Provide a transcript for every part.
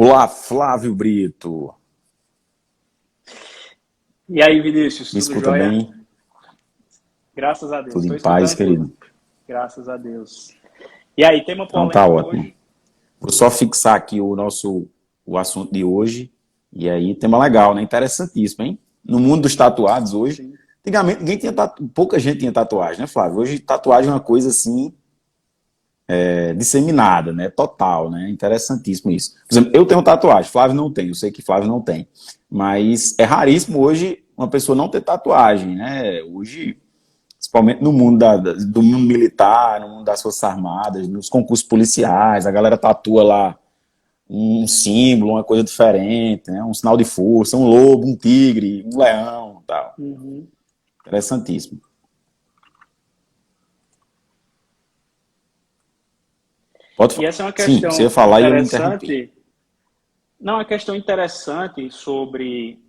Olá, Flávio Brito. E aí, Vinícius, Me tudo escuta jóia? bem? Graças a Deus. Tudo em Estou paz, escutando tudo. querido? Graças a Deus. E aí, tema Então tá polêmico ótimo. hoje? Vou só fixar aqui o assunto de hoje. E aí, tema legal, né? Interessantíssimo, hein? No mundo dos tatuados hoje, Sim. antigamente pouca gente tinha tatuagem, né, Flávio? Hoje tatuagem é uma coisa assim, disseminada, né? Total, né? Interessantíssimo isso. Por exemplo, eu tenho tatuagem, Flávio não tem, eu sei que Flávio não tem. Mas é raríssimo hoje uma pessoa não ter tatuagem, né? Hoje, principalmente no mundo do mundo militar, no mundo das Forças Armadas, nos concursos policiais, a galera tatua lá um símbolo, uma coisa diferente, né? Um sinal de força, um lobo, um tigre, um leão, tal. Uhum. Interessantíssimo. Pode E falar. essa é uma Sim, você ia questão falar e eu lhe interrompi. interessante. Não, é uma questão interessante sobre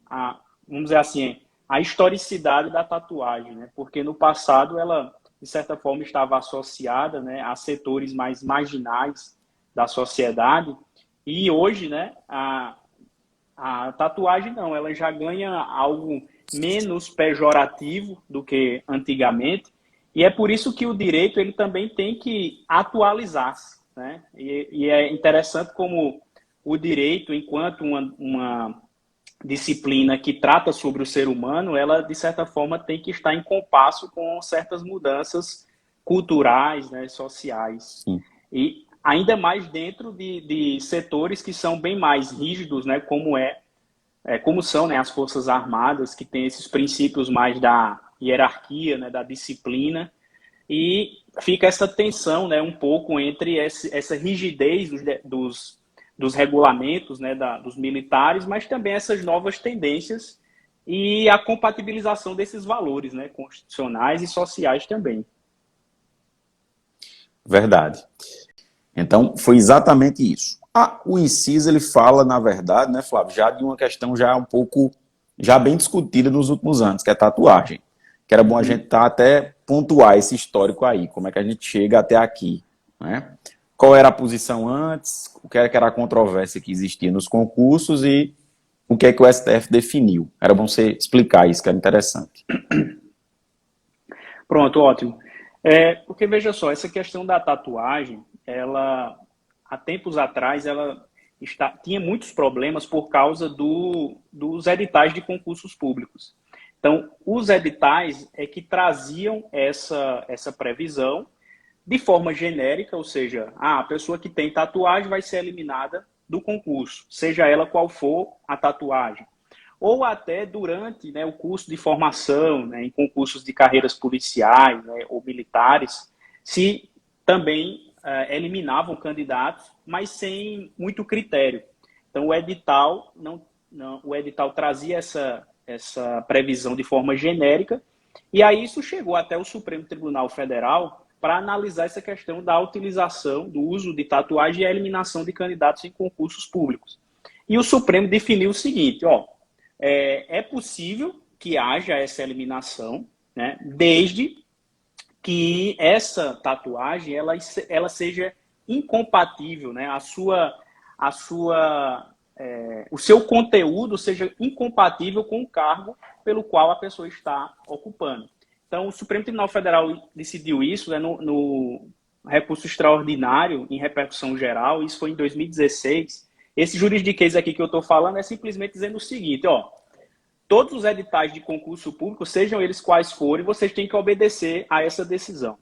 vamos dizer assim, a historicidade da tatuagem, né? Porque no passado ela, de certa forma, estava associada, né, a setores mais marginais da sociedade. E hoje, né, a tatuagem não, ela já ganha algo menos pejorativo do que antigamente, e é por isso que o direito ele também tem que atualizar-se, né? E é interessante como o direito, enquanto uma disciplina que trata sobre o ser humano, ela de certa forma tem que estar em compasso com certas mudanças culturais, né, sociais. Sim, E ainda mais dentro de setores que são bem mais rígidos, né, como são, né, as Forças Armadas, que têm esses princípios mais da hierarquia, né, da disciplina, e fica essa tensão, né, um pouco entre essa rigidez dos regulamentos, né, dos militares, mas também essas novas tendências e a compatibilização desses valores, né, constitucionais e sociais também. verdade. Então, foi exatamente isso. O inciso, ele fala, na verdade, né, Flávio, já de uma questão já um pouco, já bem discutida nos últimos anos, que é tatuagem. Que era bom a gente Uhum. até pontuar esse histórico aí, como é que a gente chega até aqui, né? Qual era a posição antes, o que era a controvérsia que existia nos concursos e o que é que o STF definiu. Era bom você explicar isso, que era interessante. Pronto, ótimo. Porque veja só, essa questão da tatuagem, ela há tempos atrás ela tinha muitos problemas por causa dos editais de concursos públicos. Então, os editais é que traziam essa previsão de forma genérica, ou seja, a pessoa que tem tatuagem vai ser eliminada do concurso, seja ela qual for a tatuagem. Ou até durante, né, o curso de formação, né, em concursos de carreiras policiais, né, ou militares, se também eliminavam candidatos, mas sem muito critério. Então o edital o edital trazia essa previsão de forma genérica, e aí isso chegou até o Supremo Tribunal Federal para analisar essa questão da utilização, do uso de tatuagem e a eliminação de candidatos em concursos públicos. E o Supremo definiu o seguinte, ó, é possível que haja essa eliminação, né, desde que essa tatuagem ela seja incompatível, né, o seu conteúdo seja incompatível com o cargo pelo qual a pessoa está ocupando. Então, o Supremo Tribunal Federal decidiu isso, né, no recurso extraordinário em repercussão geral, isso foi em 2016. Esse juridiquês aqui que eu estou falando é simplesmente dizendo o seguinte, ó, todos os editais de concurso público, sejam eles quais forem, vocês têm que obedecer a essa decisão,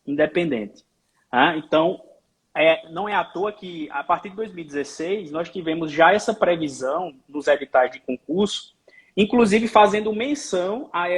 independente. Então, não é à toa que, a partir de 2016, nós tivemos já essa previsão nos editais de concurso, inclusive fazendo menção a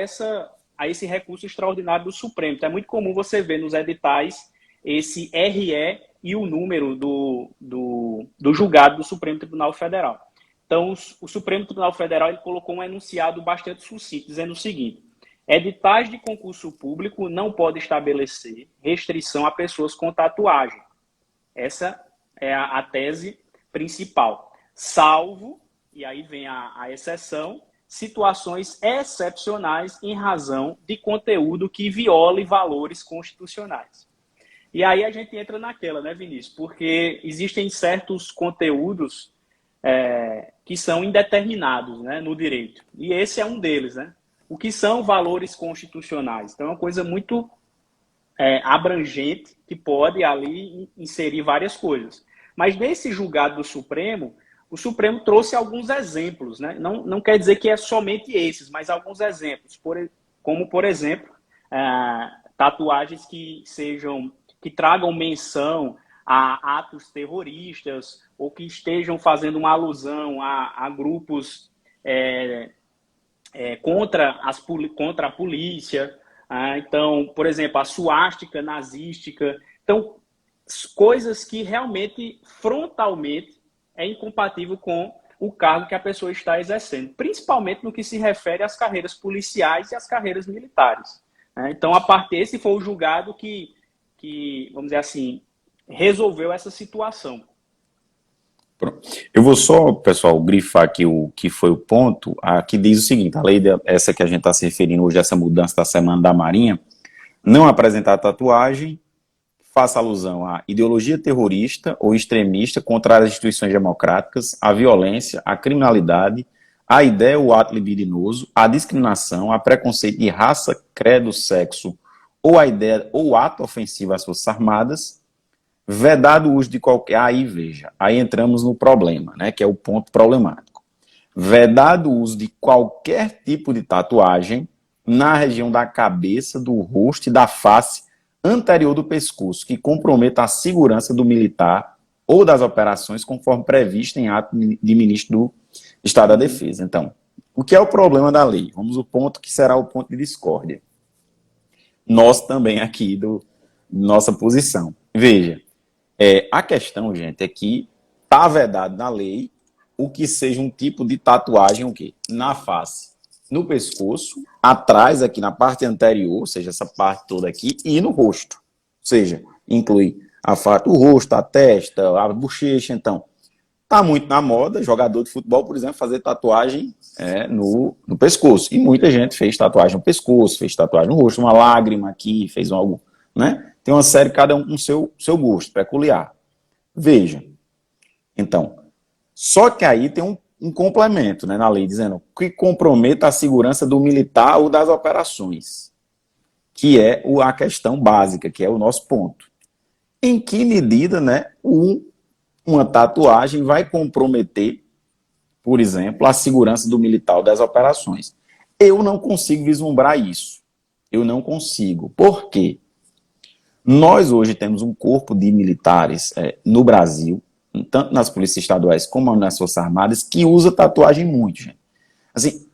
esse recurso extraordinário do Supremo. Então, é muito comum você ver nos editais esse RE e o número do julgado do Supremo Tribunal Federal. Então, o Supremo Tribunal Federal ele colocou um enunciado bastante sucinto, dizendo o seguinte: editais de concurso público não podem estabelecer restrição a pessoas com tatuagem. Essa é a tese principal. Salvo, e aí vem a exceção, situações excepcionais em razão de conteúdo que viole valores constitucionais. E aí a gente entra naquela, né, Vinícius? Porque existem certos conteúdos que são indeterminados, né, no direito. E esse é um deles, né? O que são valores constitucionais? Então, é uma coisa muito abrangente que pode ali inserir várias coisas. Mas nesse julgado do Supremo, o Supremo trouxe alguns exemplos, né? Não quer dizer que é somente esses, mas alguns exemplos, como, por exemplo, tatuagens que tragam menção a atos terroristas ou que estejam fazendo uma alusão a grupos contra a polícia. Então, por exemplo, a suástica nazística. Então, coisas que realmente, frontalmente, é incompatível com o cargo que a pessoa está exercendo, principalmente no que se refere às carreiras policiais e às carreiras militares. Então, esse foi o julgado que, vamos dizer assim, resolveu essa situação. Eu vou só, pessoal, grifar aqui o que foi o ponto. Aqui diz o seguinte: a lei essa que a gente está se referindo hoje, essa mudança da Semana da Marinha, não apresentar tatuagem, faça alusão à ideologia terrorista ou extremista contra as instituições democráticas, à violência, à criminalidade, à ideia ou ato libidinoso, à discriminação, a preconceito de raça, credo, sexo ou a ideia ou ato ofensivo às Forças Armadas, vedado o uso de qualquer... Aí, veja, aí entramos no problema, né, que é o ponto problemático. Vedado o uso de qualquer tipo de tatuagem na região da cabeça, do rosto e da face anterior do pescoço, que comprometa a segurança do militar ou das operações conforme previsto em ato de ministro do Estado da Defesa. Então, o que é o problema da lei? Vamos ao ponto que será o ponto de discórdia. Nós também aqui, nossa posição. Veja, a questão, gente, é que está vedado na lei o que seja um tipo de tatuagem, o quê? Na face, no pescoço, atrás, aqui na parte anterior, ou seja, essa parte toda aqui, e no rosto. Ou seja, inclui o rosto, a testa, a bochecha. Então, está muito na moda, jogador de futebol, por exemplo, fazer tatuagem no pescoço. E muita gente fez tatuagem no pescoço, fez tatuagem no rosto, uma lágrima aqui, fez algo, né? Tem uma série, cada um com seu gosto peculiar. Veja. Então, só que aí tem um complemento, né, na lei, dizendo que comprometa a segurança do militar ou das operações, que é a questão básica, que é o nosso ponto. Em que medida, né, uma tatuagem vai comprometer, por exemplo, a segurança do militar ou das operações? Eu não consigo vislumbrar isso. Eu não consigo. Por quê? Nós hoje temos um corpo de militares no Brasil, tanto nas polícias estaduais como nas Forças Armadas, que usa tatuagem muito, gente. Assim,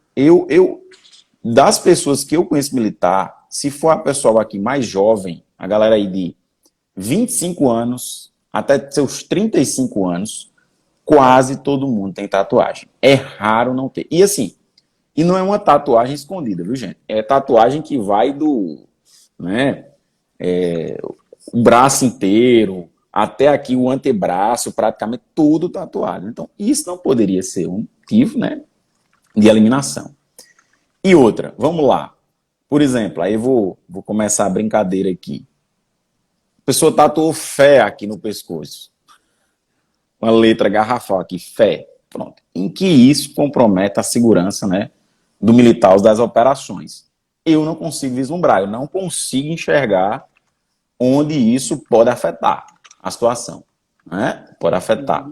das pessoas que eu conheço militar, se for a pessoa aqui mais jovem, a galera aí de 25 anos até seus 35 anos, quase todo mundo tem tatuagem. É raro não ter. E assim, e não é uma tatuagem escondida, viu, gente? É tatuagem que vai né, o braço inteiro, até aqui o antebraço, praticamente tudo tatuado. Então, isso não poderia ser um motivo, né, de eliminação. E outra, vamos lá. Por exemplo, aí eu vou começar a brincadeira aqui. A pessoa tatuou fé aqui no pescoço. Uma letra garrafal aqui, fé. Pronto. Em que isso compromete a segurança, né, do militar das operações? Eu não consigo vislumbrar, eu não consigo enxergar onde isso pode afetar a situação, né? Pode afetar.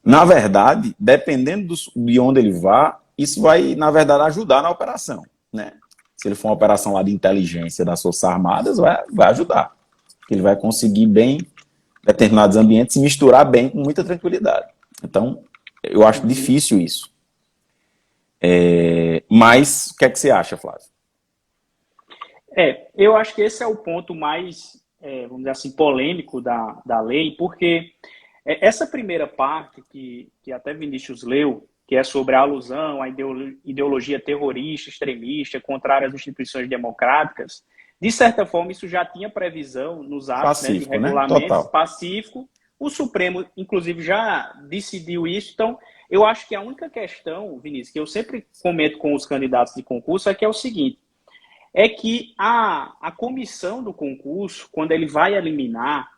Na verdade, dependendo de onde ele vá, isso vai, na verdade, ajudar na operação, né? Se ele for uma operação lá de inteligência das Forças Armadas, vai ajudar. Ele vai conseguir bem, em determinados ambientes, se misturar bem com muita tranquilidade. Então, eu acho difícil isso. Mas, o que é que você acha, Flávio? Eu acho que esse é o ponto mais, vamos dizer assim, polêmico da lei, porque essa primeira parte que até Vinícius leu, que é sobre a alusão à ideologia terrorista, extremista, contrária às instituições democráticas, de certa forma isso já tinha previsão nos atos, né, de regulamentos, né? Pacífico. O Supremo, inclusive, já decidiu isso. Então, eu acho que a única questão, Vinícius, que eu sempre comento com os candidatos de concurso é que é o seguinte, é que a comissão do concurso, quando ele vai eliminar,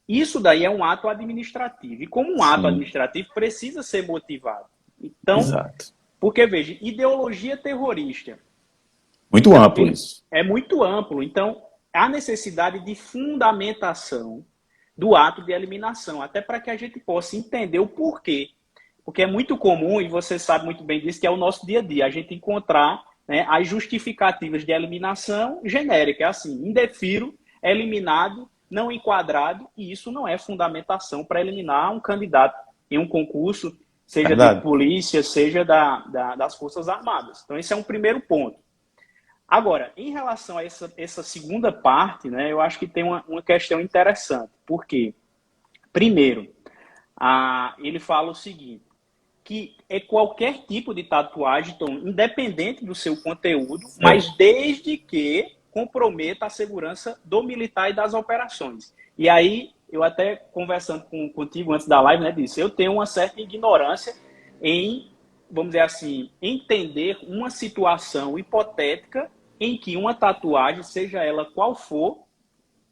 Isso daí é um ato administrativo. E como um ato Sim, administrativo precisa ser motivado. Então, exato. porque veja, ideologia terrorista. Muito Então, amplo ele isso. é muito amplo. Então, há necessidade de fundamentação do ato de eliminação, até para que a gente possa entender o porquê. Porque é muito comum, e você sabe muito bem disso, que é o nosso dia a dia, a gente encontrar, né, as justificativas de eliminação genérica, é assim, indefiro, eliminado, não enquadrado, e isso não é fundamentação para eliminar um candidato em um concurso, seja de Verdade. polícia, seja das Forças Armadas. Então, esse é um primeiro ponto. Agora, em relação a essa segunda parte, né, eu acho que tem uma questão interessante. Por quê? Primeiro, ele fala o seguinte, que é qualquer tipo de tatuagem, então, independente do seu conteúdo, É. mas desde que comprometa a segurança do militar e das operações. E aí, eu até conversando contigo antes da live, né, disse, eu tenho uma certa ignorância em, vamos dizer assim, entender uma situação hipotética em que uma tatuagem, seja ela qual for,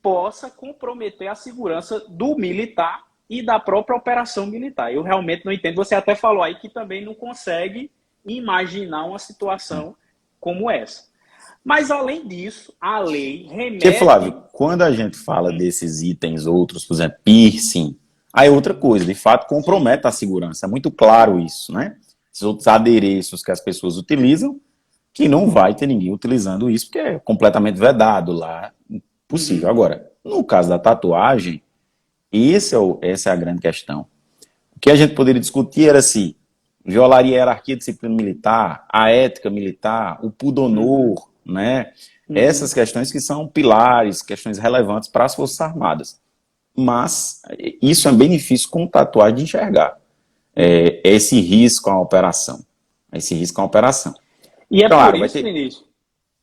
possa comprometer a segurança do militar e da própria operação militar. Eu realmente não entendo. Você até falou aí que também não consegue imaginar uma situação como essa. Mas, além disso, a lei Porque, Flávio, remete... quando a gente fala desses itens outros, por exemplo, piercing, aí é outra coisa, de fato Sim, compromete a segurança, é muito claro isso, né? Esses outros adereços que as pessoas utilizam, que não vai ter ninguém utilizando isso, porque é completamente vedado lá, possível. uhum, Agora, no caso da tatuagem, essa é a grande questão. O que a gente poderia discutir era se violaria a hierarquia e disciplina militar, a ética militar, o uhum, pudonor, né? Essas uhum. questões que são pilares, questões relevantes para as Forças Armadas. Mas isso é benefício com tatuagem de enxergar. Uhum. Esse risco à operação. Esse risco à operação. E é por Claro, vai isso, ter. Vinícius,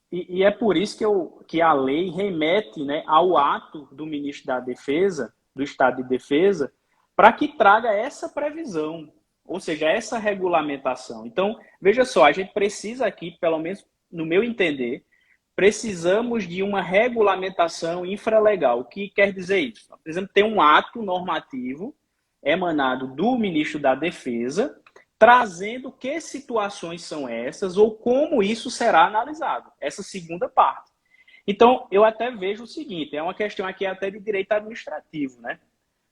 e é por isso que a lei remete, né, ao ato do ministro da Defesa, do Estado de Defesa, para que traga essa previsão, ou seja, essa regulamentação. Então, veja só, a gente precisa aqui, pelo menos no meu entender, precisamos de uma regulamentação infralegal. O que quer dizer isso? Por exemplo, ter um ato normativo emanado do ministro da Defesa, trazendo que situações são essas ou como isso será analisado, essa segunda parte. Então, eu até vejo o seguinte, é uma questão aqui até de direito administrativo, né?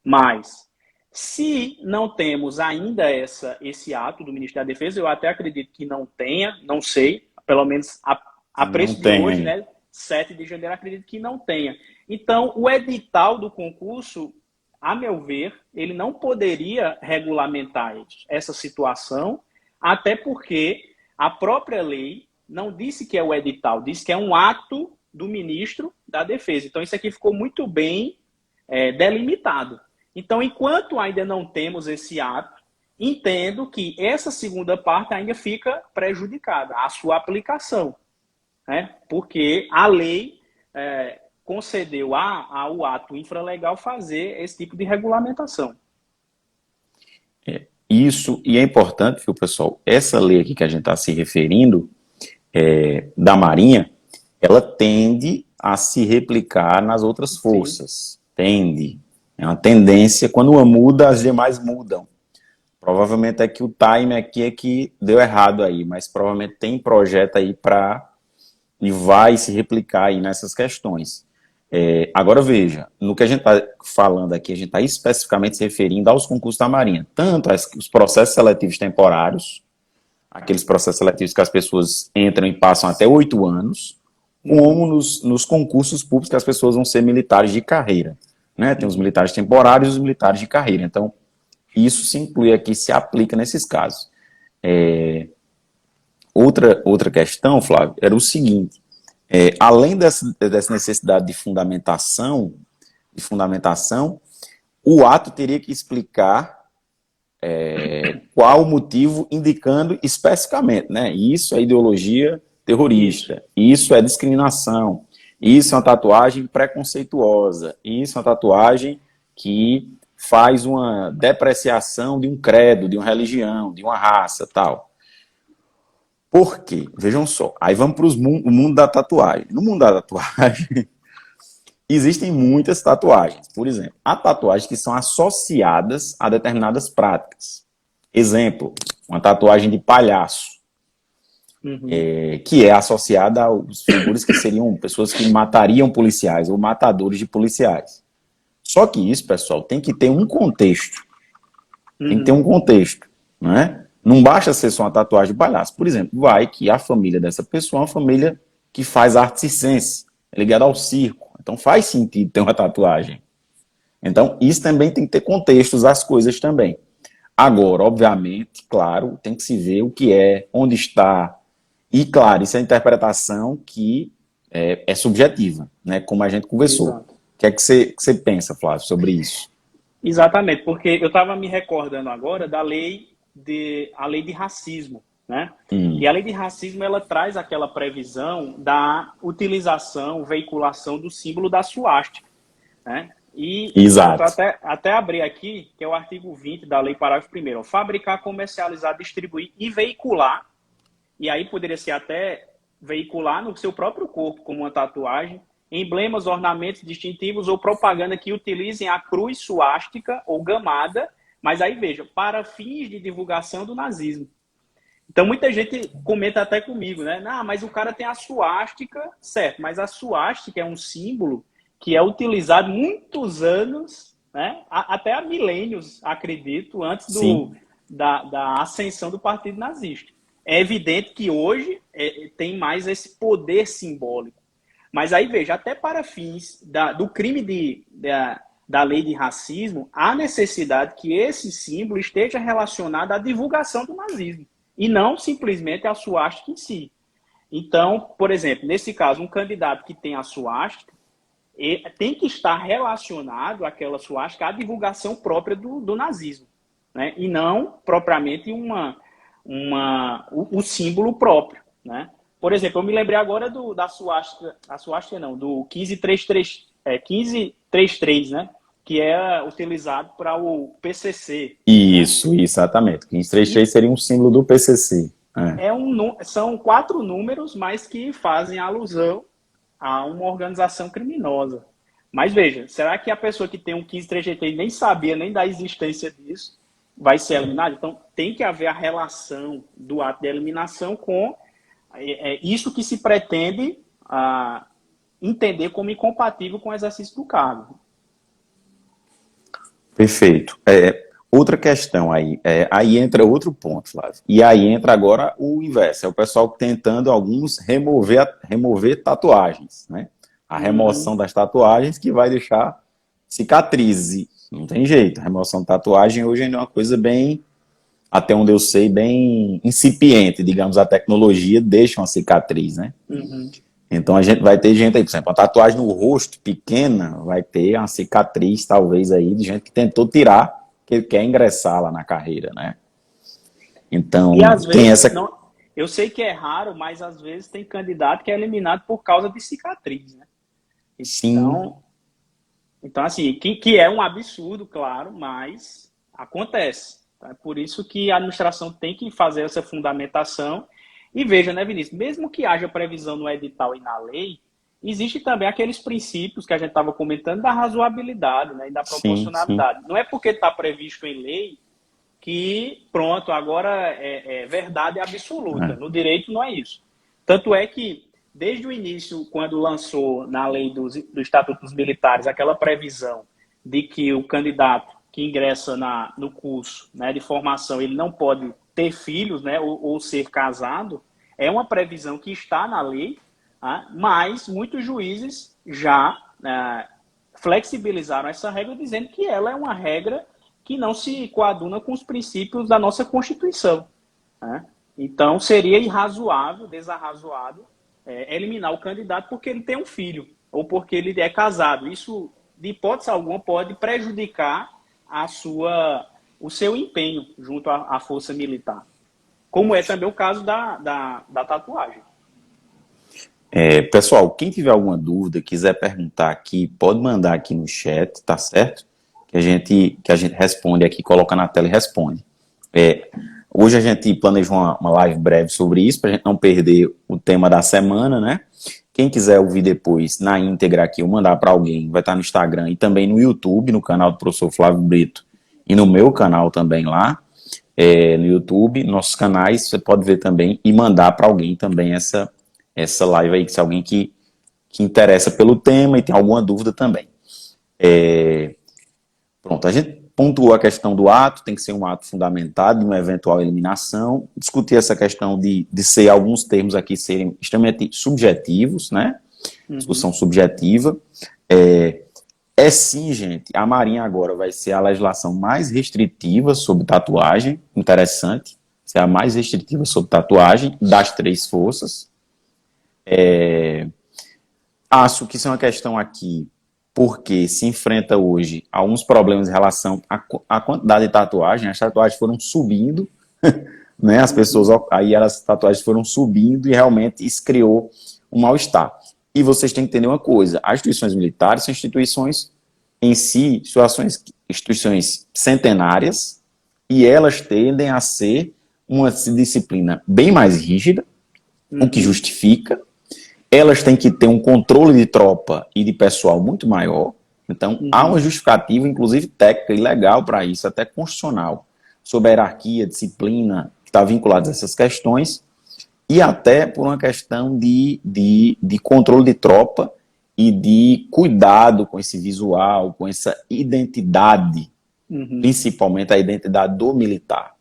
Mas, se não temos ainda esse ato do ministro da Defesa, eu até acredito que não tenha, não sei, pelo menos a Não preço de tem hoje, ainda. né? 7 de janeiro, acredito que não tenha. Então, o edital do concurso, a meu ver, ele não poderia regulamentar essa situação, até porque a própria lei não disse que é o edital, disse que é um ato do ministro da Defesa. Então, isso aqui ficou muito bem delimitado. Então, enquanto ainda não temos esse ato, entendo que essa segunda parte ainda fica prejudicada, a sua aplicação, né? Porque a lei concedeu ao ato infralegal fazer esse tipo de regulamentação. Isso, e é importante, viu, pessoal, essa lei aqui que a gente está se referindo, da Marinha, ela tende a se replicar nas outras Sim. forças. Tende. É uma tendência, quando uma muda, as demais mudam. Provavelmente é que o time aqui é que deu errado aí, mas provavelmente tem projeto aí para e vai se replicar aí nessas questões. Agora veja, no que a gente está falando aqui, a gente está especificamente se referindo aos concursos da Marinha, tanto os processos seletivos temporários, aqueles processos seletivos que as pessoas entram e passam até 8 anos, como Uhum, nos concursos públicos que as pessoas vão ser militares de carreira. Né? Tem os uhum, militares temporários e os militares de carreira. Então, isso se inclui aqui, se aplica nesses casos. Outra questão, Flávio, era o seguinte: além dessa necessidade de fundamentação, o ato teria que explicar qual o motivo, indicando especificamente, né? Isso é ideologia isso. terrorista, isso é discriminação, isso é uma tatuagem preconceituosa, isso é uma tatuagem que faz uma depreciação de um credo, de uma religião, de uma raça, tal. Por quê? Vejam só, aí vamos para o mundo da tatuagem. No mundo da tatuagem, existem muitas tatuagens. Por exemplo, há tatuagens que são associadas a determinadas práticas. Exemplo, uma tatuagem de palhaço, que é associada aos figuras que seriam pessoas que matariam policiais ou matadores de policiais. Só que isso, pessoal, tem que ter um contexto. Tem que ter um contexto, né? Não basta ser só uma tatuagem de palhaço. Por exemplo, vai que a família dessa pessoa é uma família que faz arte circense, é ligada ao circo. Então faz sentido ter uma tatuagem. Então isso também tem que ter contextos, as coisas também. Agora, obviamente, claro, tem que se ver o que é, onde está. E, claro, isso é a interpretação que é subjetiva, né? Como a gente conversou. Exato. O que é que você pensa, Flávio, sobre isso? Exatamente, porque eu estava me recordando agora da a lei de racismo, né? E a lei de racismo, ela traz aquela previsão da utilização, veiculação do símbolo da suástica, né? E Exato. até abrir aqui, que é o artigo 20 da lei, parágrafo 1º, fabricar, comercializar, distribuir e veicular, e aí poderia ser até veicular no seu próprio corpo, como uma tatuagem, emblemas, ornamentos distintivos ou propaganda que utilizem a cruz suástica ou gamada, mas aí veja, para fins de divulgação do nazismo. Então muita gente comenta até comigo, né? Não, mas o cara tem a suástica, certo, mas a suástica é um símbolo que é utilizado muitos anos, né? Até há milênios, acredito, antes da ascensão do Partido Nazista. É evidente que hoje tem mais esse poder simbólico. Mas aí, veja, até para fins do crime da lei de racismo, há necessidade que esse símbolo esteja relacionado à divulgação do nazismo, e não simplesmente à suástica em si. Então, por exemplo, nesse caso, um candidato que tem a suástica, tem que estar relacionado àquela suástica à divulgação própria do nazismo, né? E não propriamente o símbolo próprio, né? Por exemplo, eu me lembrei agora da suástica não, do 1533, né? Que é utilizado para o PCC. Isso, exatamente. 1533 seria um símbolo do PCC. São 4 números, mas que fazem alusão a uma organização criminosa. Mas veja, será que a pessoa que tem um 1533 nem sabia nem da existência disso vai ser eliminada? Então, tem que haver a relação do ato de eliminação com isso que se pretende entender como incompatível com o exercício do cargo. Perfeito. Outra questão aí, aí entra outro ponto, Flávio. E aí entra agora o inverso, é o pessoal tentando alguns remover tatuagens, né? A remoção das tatuagens que vai deixar cicatrizes. Não tem jeito, a remoção de tatuagem hoje ainda é uma coisa bem, até onde eu sei, bem incipiente, digamos, a tecnologia deixa uma cicatriz, né? Então a gente vai ter gente aí, por exemplo, uma tatuagem no rosto pequena vai ter uma cicatriz, talvez, aí, de gente que tentou tirar, que ele quer ingressar lá na carreira, né? Então, e às tem vezes, essa... eu sei que é raro, mas às vezes tem candidato que é eliminado por causa de cicatriz, né? Então assim, que é um absurdo, claro, mas acontece. É por isso que a administração tem que fazer essa fundamentação. E veja, né, Vinícius, mesmo que haja previsão no edital e na lei, existe também aqueles princípios que a gente estava comentando da razoabilidade, né, e da proporcionalidade. Não é porque está previsto em lei que, pronto, agora é verdade absoluta. No direito não é isso. Tanto é que, desde o início, quando lançou na lei do Estatuto dos Militares aquela previsão de que o candidato que ingressa no curso, né, de formação, ele não pode ter filhos, né, ou ser casado, é uma previsão que está na lei, mas muitos juízes já flexibilizaram essa regra, dizendo que ela é uma regra que não se coaduna com os princípios da nossa Constituição, né? Então, seria irrazoável, desarrazoado, eliminar o candidato porque ele tem um filho ou porque ele é casado. Isso, de hipótese alguma, pode prejudicar o seu empenho junto à força militar. Como é também o caso da tatuagem. Pessoal, quem tiver alguma dúvida, quiser perguntar aqui, pode mandar aqui no chat, tá certo? Que a gente responde aqui, coloca na tela e responde. Hoje a gente planejou uma live breve sobre isso, para a gente não perder o tema da semana, né? Quem quiser ouvir depois, na íntegra aqui, eu mandar para alguém, vai estar no Instagram e também no YouTube, no canal do professor Flávio Brito, e no meu canal também lá, no YouTube, nossos canais, você pode ver também e mandar para alguém também essa live aí, se alguém que interessa pelo tema e tem alguma dúvida também. Pronto, a gente pontuou a questão do ato, tem que ser um ato fundamentado de uma eventual eliminação, discutir essa questão de ser alguns termos aqui serem extremamente subjetivos, né? Discussão subjetiva. Sim, gente, a Marinha agora vai ser a legislação mais restritiva sobre tatuagem, interessante, ser a mais restritiva sobre tatuagem das 3 forças. Acho que isso é uma questão aqui porque se enfrenta hoje alguns problemas em relação à quantidade de tatuagem. As tatuagens foram subindo, né? As pessoas, aí as tatuagens foram subindo e realmente isso criou um mal-estar. E vocês têm que entender uma coisa, as instituições militares são instituições em si, instituições centenárias, e elas tendem a ser uma disciplina bem mais rígida, o que justifica. Elas têm que ter um controle de tropa e de pessoal muito maior. Então, há uma justificativa, inclusive técnica e legal para isso, até constitucional, sobre a hierarquia, disciplina, que está vinculada a essas questões, e até por uma questão de controle de tropa e de cuidado com esse visual, com essa identidade, principalmente a identidade do militar.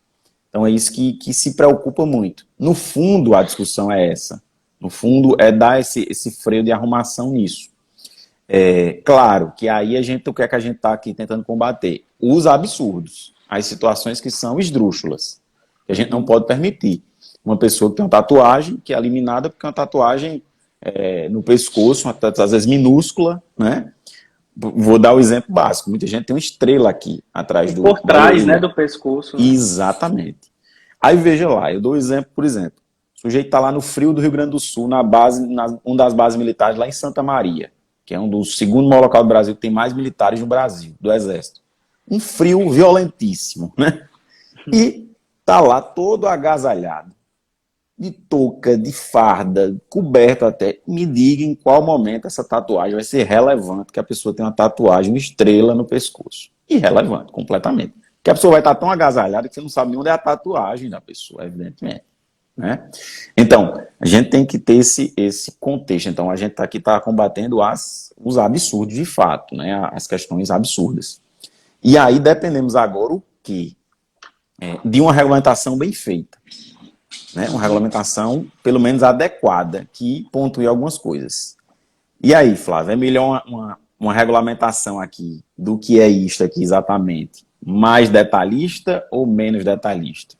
Então, é isso que se preocupa muito. No fundo, a discussão é essa. No fundo, é dar esse freio de arrumação nisso. Claro que aí o que é que a gente está aqui tentando combater? Os absurdos, as situações que são esdrúxulas, que a gente não pode permitir. Uma pessoa que tem uma tatuagem, que é eliminada porque é uma tatuagem no pescoço, às vezes minúscula, né? Vou dar o exemplo básico. Muita gente tem uma estrela aqui atrás do... Por trás, né, do pescoço. Né? Exatamente. Aí veja lá, eu dou um exemplo, por exemplo. O sujeito está lá no frio do Rio Grande do Sul, uma das bases militares lá em Santa Maria, que é um dos segundo maior local do Brasil, que tem mais militares no Brasil, do Exército. Um frio violentíssimo, né? E tá lá todo agasalhado, de touca, de farda, coberto até. Me diga em qual momento essa tatuagem vai ser relevante, que a pessoa tem uma tatuagem, uma estrela no pescoço. Irrelevante, completamente. Que a pessoa vai estar tão agasalhada que você não sabe nem onde é a tatuagem da pessoa, evidentemente. Né? Então, a gente tem que ter esse contexto. Então, a gente aqui está combatendo os absurdos de fato, né? As questões absurdas. E aí dependemos agora o quê? De uma regulamentação bem feita. Né? Uma regulamentação, pelo menos, adequada, que pontue algumas coisas. E aí, Flávio, é melhor uma regulamentação aqui do que é isto aqui exatamente? Mais detalhista ou menos detalhista?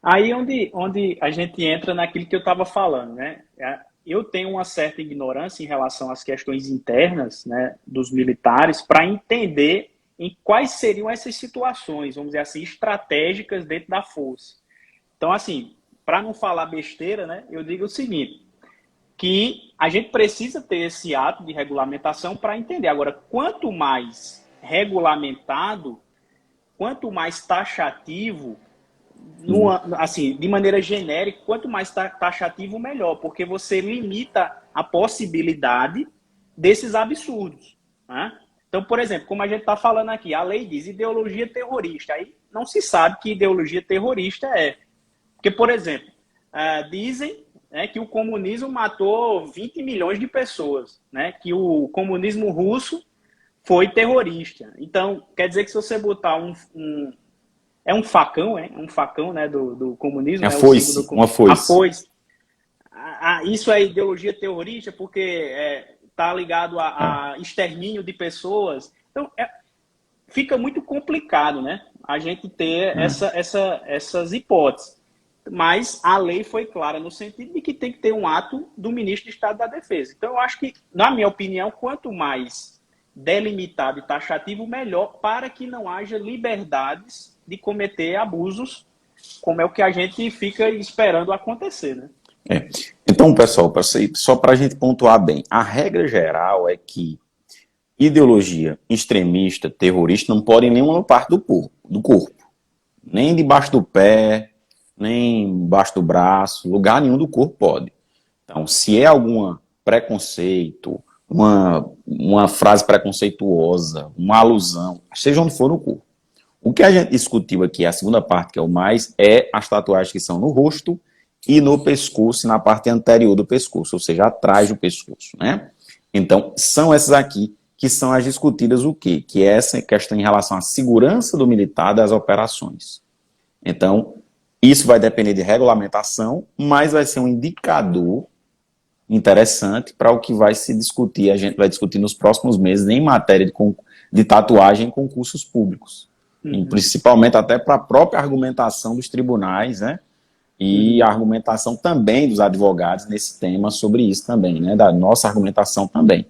Aí onde a gente entra naquilo que eu estava falando, né? Eu tenho uma certa ignorância em relação às questões internas, né, dos militares para entender em quais seriam essas situações, vamos dizer assim, estratégicas dentro da força. Então, assim, para não falar besteira, né, eu digo o seguinte, que a gente precisa ter esse ato de regulamentação para entender. Agora, quanto mais regulamentado, quanto mais taxativo, assim, de maneira genérica, quanto mais taxativo, melhor, porque você limita a possibilidade desses absurdos. Né? Então, por exemplo, como a gente está falando aqui, a lei diz ideologia terrorista, aí não se sabe que ideologia terrorista é. Porque, por exemplo, dizem que o comunismo matou 20 milhões de pessoas, né? Que o comunismo russo foi terrorista. Então, quer dizer que se você botar é um facão, um facão, né, do comunismo. É foice, uma foice. A foice. Isso é ideologia terrorista porque está ligado a extermínio de pessoas. Então, fica muito complicado, né, a gente ter essas hipóteses. Mas a lei foi clara no sentido de que tem que ter um ato do ministro de Estado da Defesa. Então, eu acho que, na minha opinião, quanto mais delimitado e taxativo, melhor, para que não haja liberdades de cometer abusos, como é o que a gente fica esperando acontecer, né? Então, pessoal, só para a gente pontuar bem, a regra geral é que ideologia extremista, terrorista, não pode em nenhuma parte do corpo. Nem debaixo do pé, nem embaixo do braço, lugar nenhum do corpo pode. Então, se é algum preconceito, uma frase preconceituosa, uma alusão, seja onde for no corpo. O que a gente discutiu aqui, a segunda parte, que é o mais, é as tatuagens que são no rosto e no pescoço, e na parte anterior do pescoço, ou seja, atrás do pescoço, né? Então, são essas aqui que são as discutidas o quê? Que é essa questão em relação à segurança do militar das operações. Então, isso vai depender de regulamentação, mas vai ser um indicador interessante para o que vai se discutir, a gente vai discutir nos próximos meses em matéria de tatuagem em concursos públicos. E principalmente até para a própria argumentação dos tribunais, né? E a argumentação também dos advogados nesse tema sobre isso também, né? Da nossa argumentação também.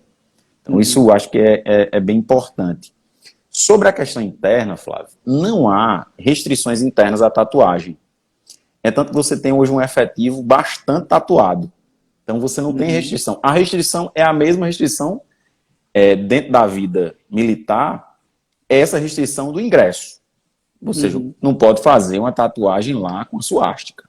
Então, isso eu acho que é bem importante. Sobre a questão interna, Flávio, não há restrições internas à tatuagem. É tanto que você tem hoje um efetivo bastante tatuado. Então, você não tem restrição. A restrição é a mesma restrição dentro da vida militar, é essa restrição do ingresso. Ou seja, não pode fazer uma tatuagem lá com a suástica.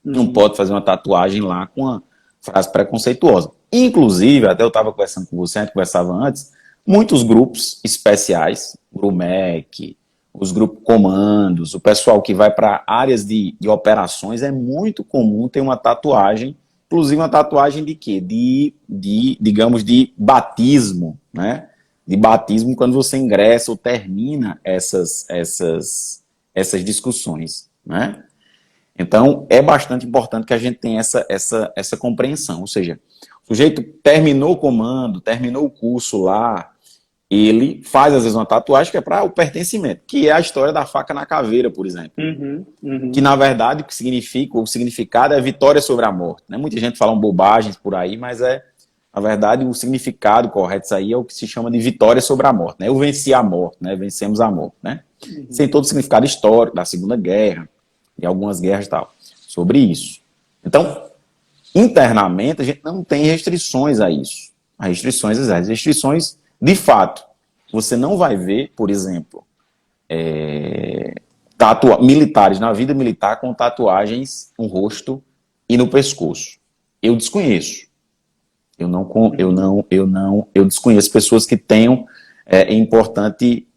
Não pode fazer uma tatuagem lá com uma frase preconceituosa. Inclusive, até eu estava conversando com você, a gente conversava antes, muitos grupos especiais, o GRUMEC, os grupos comandos, o pessoal que vai para áreas de operações, é muito comum ter uma tatuagem, inclusive uma tatuagem de quê? Digamos, de batismo, né? De batismo quando você ingressa ou termina essas discussões, né? Então, é bastante importante que a gente tenha essa compreensão. Ou seja, o sujeito terminou o comando, terminou o curso lá, ele faz, às vezes, uma tatuagem que é para o pertencimento, que é a história da faca na caveira, por exemplo. Que, na verdade, o que significa, o significado é vitória sobre a morte. Né? Muita gente fala bobagens por aí, mas na verdade, o significado correto disso aí é o que se chama de vitória sobre a morte. Né? Eu venci a morte, né? Vencemos a morte. Né? Sem todo o significado histórico da Segunda Guerra, e algumas guerras e tal, sobre isso. Então, internamente, a gente não tem restrições a isso. As restrições, de fato, você não vai ver, por exemplo, militares na vida militar com tatuagens no rosto e no pescoço. Eu desconheço. Eu desconheço pessoas que tenham. É importante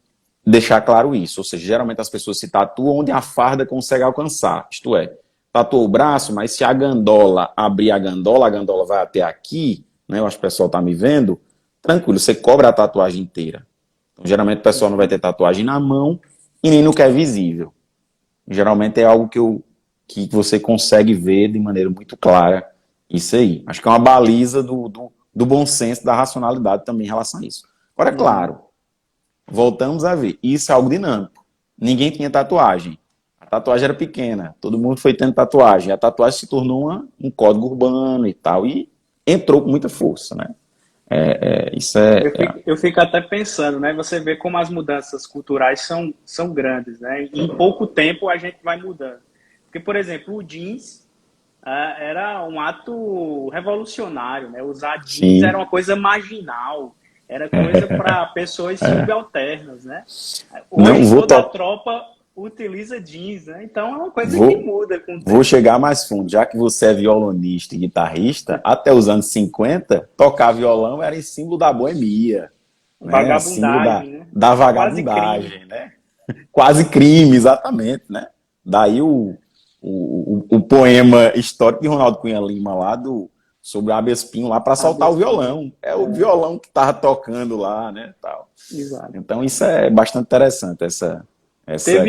deixar claro isso. Ou seja, geralmente as pessoas se tatuam onde a farda consegue alcançar. Isto é, tatuou o braço, mas se a gandola abrir a gandola vai até aqui, né? Eu acho que o pessoal está me vendo. Tranquilo, você cobra a tatuagem inteira. Então, geralmente o pessoal não vai ter tatuagem na mão e nem no que é visível. Geralmente é algo que você consegue ver de maneira muito clara isso aí. Acho que é uma baliza do bom senso, da racionalidade também em relação a isso. Agora, é claro, voltamos a ver, isso é algo dinâmico. Ninguém tinha tatuagem. A tatuagem era pequena, todo mundo foi tendo tatuagem. A tatuagem se tornou um código urbano e tal, e entrou com muita força, né? Eu fico até pensando, né? Você vê como as mudanças culturais são grandes, né? E em pouco tempo a gente vai mudando. Porque, por exemplo, o jeans era um ato revolucionário, né? Usar jeans era uma coisa marginal, era coisa para pessoas subalternas, né? Hoje toda a tropa utiliza jeans, né? Então é uma coisa que muda com o tempo. Vou chegar mais fundo. Já que você é violonista e guitarrista, até os anos 50, tocar violão era em símbolo da boemia. Vagabundagem, né? Da vagabundagem, né? Quase crime, exatamente, né? Daí o poema histórico de Ronaldo Cunha Lima lá sobre o Abespinho lá para soltar o violão. É o violão que estava tocando lá, né? Tal. Exato. Então isso é bastante interessante, essa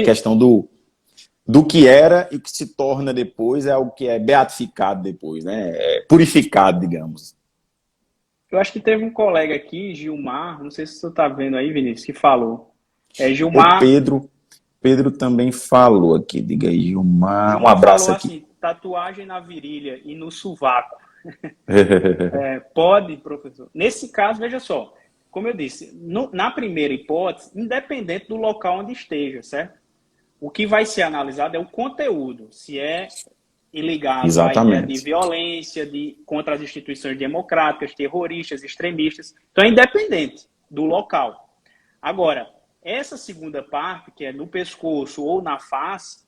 questão do que era e que se torna depois é algo que é beatificado depois, né? É purificado, digamos. Eu acho que teve um colega aqui, Gilmar, não sei se você está vendo aí, Vinícius, que falou. Gilmar... O Pedro também falou aqui, diga aí, Gilmar, um abraço falou aqui. Assim, tatuagem na virilha e no sovaco. Pode, professor. Nesse caso, veja só, como eu disse, na primeira hipótese, independente do local onde esteja, certo? O que vai ser analisado é o conteúdo, se é ligado à ideia de violência contra as instituições democráticas, terroristas, extremistas. Então é independente do local. Agora, essa segunda parte, que é no pescoço ou na face,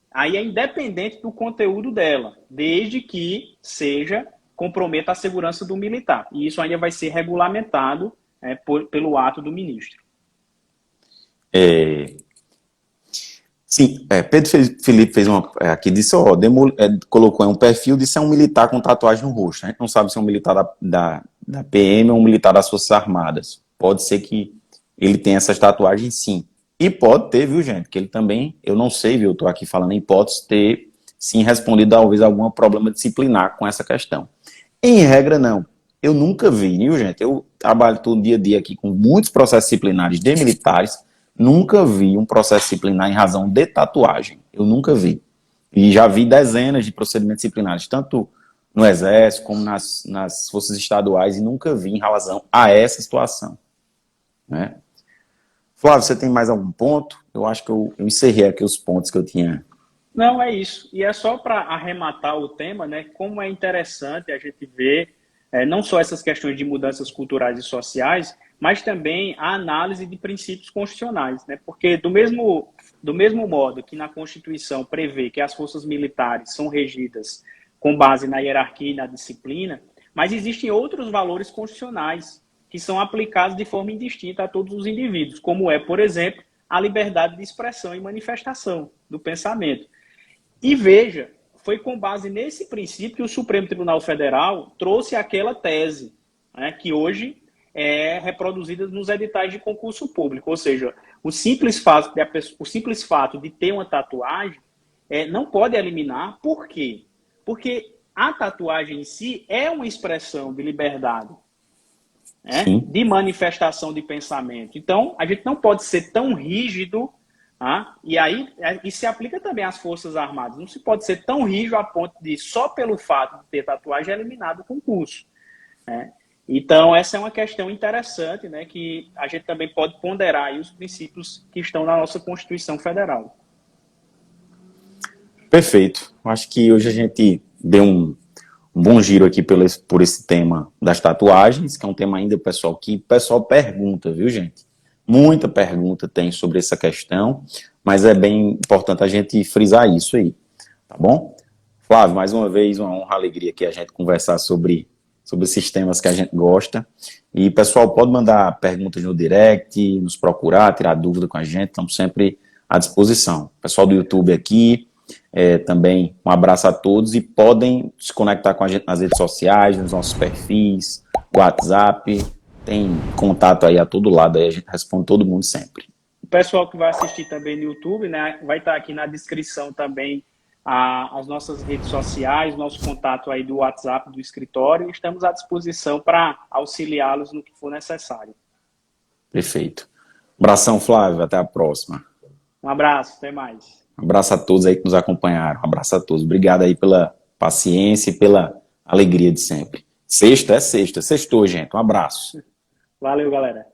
aí é independente do conteúdo dela, desde que seja comprometa a segurança do militar. E isso ainda vai ser regulamentado pelo ato do ministro. Sim, Pedro Felipe fez uma aqui, disse, colocou um perfil de ser um militar com tatuagem no rosto. A gente não sabe se é um militar da PM ou um militar das Forças Armadas. Pode ser que ele tenha essas tatuagens, sim. E pode ter, viu, gente, que ele também, eu não sei, viu, eu tô aqui falando em hipótese, ter, sim, respondido talvez algum problema disciplinar com essa questão. Em regra, não. Eu nunca vi, viu, gente? Eu trabalho todo dia a dia aqui com muitos processos disciplinares de militares, nunca vi um processo disciplinar em razão de tatuagem. Eu nunca vi. E já vi dezenas de procedimentos disciplinares, tanto no Exército como nas forças estaduais, e nunca vi em razão a essa situação. Né? Flávio, você tem mais algum ponto? Eu acho que eu encerrei aqui os pontos que eu tinha. Não, é isso. E é só para arrematar o tema, né, como é interessante a gente ver não só essas questões de mudanças culturais e sociais, mas também a análise de princípios constitucionais, né? Porque do mesmo modo que na Constituição prevê que as forças militares são regidas com base na hierarquia e na disciplina, mas existem outros valores constitucionais que são aplicados de forma indistinta a todos os indivíduos, como é, por exemplo, a liberdade de expressão e manifestação do pensamento. E veja, foi com base nesse princípio que o Supremo Tribunal Federal trouxe aquela tese, né, que hoje é reproduzida nos editais de concurso público. Ou seja, o simples fato de ter uma tatuagem não pode eliminar. Por quê? Porque a tatuagem em si é uma expressão de liberdade, né, de manifestação de pensamento. Então, a gente não pode ser tão rígido. E aí, isso se aplica também às Forças Armadas. Não se pode ser tão rígido a ponto de, só pelo fato de ter tatuagem, eliminar do concurso. Né? Então, essa é uma questão interessante, né, que a gente também pode ponderar aí os princípios que estão na nossa Constituição Federal. Perfeito. Acho que hoje a gente deu um bom giro aqui por esse tema das tatuagens, que é um tema ainda, pessoal, que o pessoal pergunta, viu, gente? Muita pergunta tem sobre essa questão, mas é bem importante a gente frisar isso aí, tá bom? Flávio, mais uma vez, uma honra, alegria aqui a gente conversar sobre esses temas que a gente gosta. E, pessoal, pode mandar perguntas no direct, nos procurar, tirar dúvida com a gente, estamos sempre à disposição. Pessoal do YouTube aqui, também um abraço a todos e podem se conectar com a gente nas redes sociais, nos nossos perfis, WhatsApp. Tem contato aí a todo lado, aí a gente responde todo mundo sempre. O pessoal que vai assistir também no YouTube, né, vai estar aqui na descrição também as nossas redes sociais, nosso contato aí do WhatsApp do escritório, e estamos à disposição para auxiliá-los no que for necessário. Perfeito. Um abração, Flávio, até a próxima. Um abraço, até mais. Um abraço a todos aí que nos acompanharam, um abraço a todos. Obrigado aí pela paciência e pela alegria de sempre. Sexta é sexta, sextou, gente. Um abraço. Valeu, galera.